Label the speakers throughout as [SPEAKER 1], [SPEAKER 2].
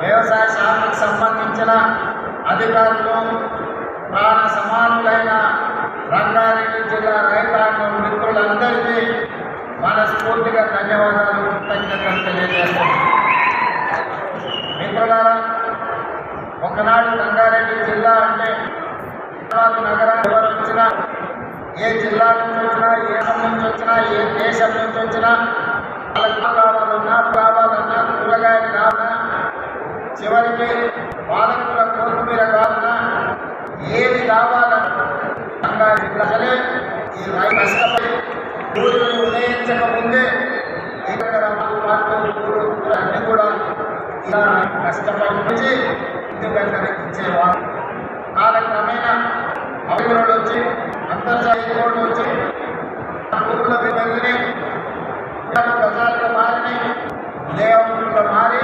[SPEAKER 1] వ్యవసాయ శాఖకు సంబంధించిన అధికారులు, ప్రాణ సమానులైన రంగారెడ్డి జిల్లా రైతాంగం మిత్రులందరికీ మనస్ఫూర్తిగా ధన్యవాదాలు, కృతజ్ఞతలు తెలియజేస్తున్నాను. మిత్రులారా, ఒకనాడు రంగారెడ్డి జిల్లా అంటే నగరం ఎవరు వచ్చినా, ఏ జిల్లా నుంచి వచ్చినా, ఏ నుంచి వచ్చినా, ఏ దేశం నుంచి వచ్చినా, వాళ్ళకి కావాలన్నా కూరగాయలు కావాలన్నా, చివరికి పాలకూర కొత్తిమీర కావాలన్నా, ఏది కావాలన్నా ప్రజలే ఈ కష్టపడి ఊరిని ఉదయించక ముందే అన్ని కూడా ఇలా కష్టపడి ఇంటి దగ్గరికి ఇచ్చేవారు. కాలక్రమేణా అభివృద్ధులు వచ్చి, అంతర్జాతీయ కోర్టు వచ్చి, ఊళ్ళ వెళ్ళి ప్రజలుగా మారి, దేవతలుగా మారి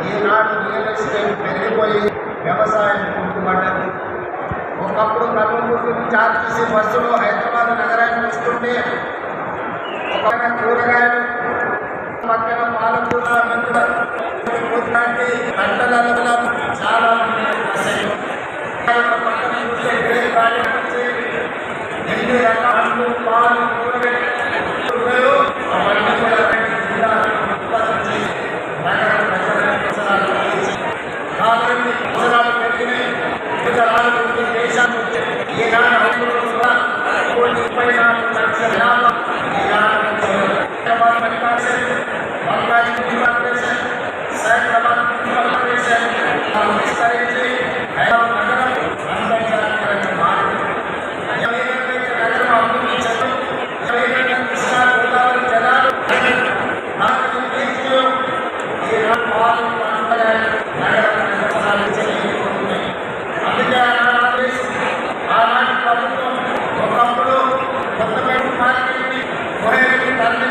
[SPEAKER 1] ఈనాడు రియల్ ఎస్టేట్ పెరిగిపోయి వ్యవసాయం కుంటుపడ్డది. ఒకప్పుడు కర్నూలు నుంచి ఆర్టీసీ బస్సులు హైదరాబాద్ నగరానికి వస్తుంటే ఒక కూరగాయలు, పక్కన పాలకూర, పంటల చాలా పక్కన చూస్తే ఎన్ని రకాలు పాలు కూరగాయలు అవన్నీ కూడా జిల్లా ఉత్పత్తి చేసి నగర ప్రజలకు అవసరాలు పెరిగినాయి. వివిధ దేశాలు వచ్చాయి. ఈనాడు కూడా 34 లక్షల జనాభా విస్తరించి నగరం అంతర్జాతీయంగా మారింది. నగరం అభివృద్ధి చెంది కృష్ణా గోదావరి జలాలు ఈనాడు పాలు నగరం అందుకే ఆనాటి ప్రభుత్వం ఒకప్పుడు కొత్తపేట మార్కెట్ని తరలి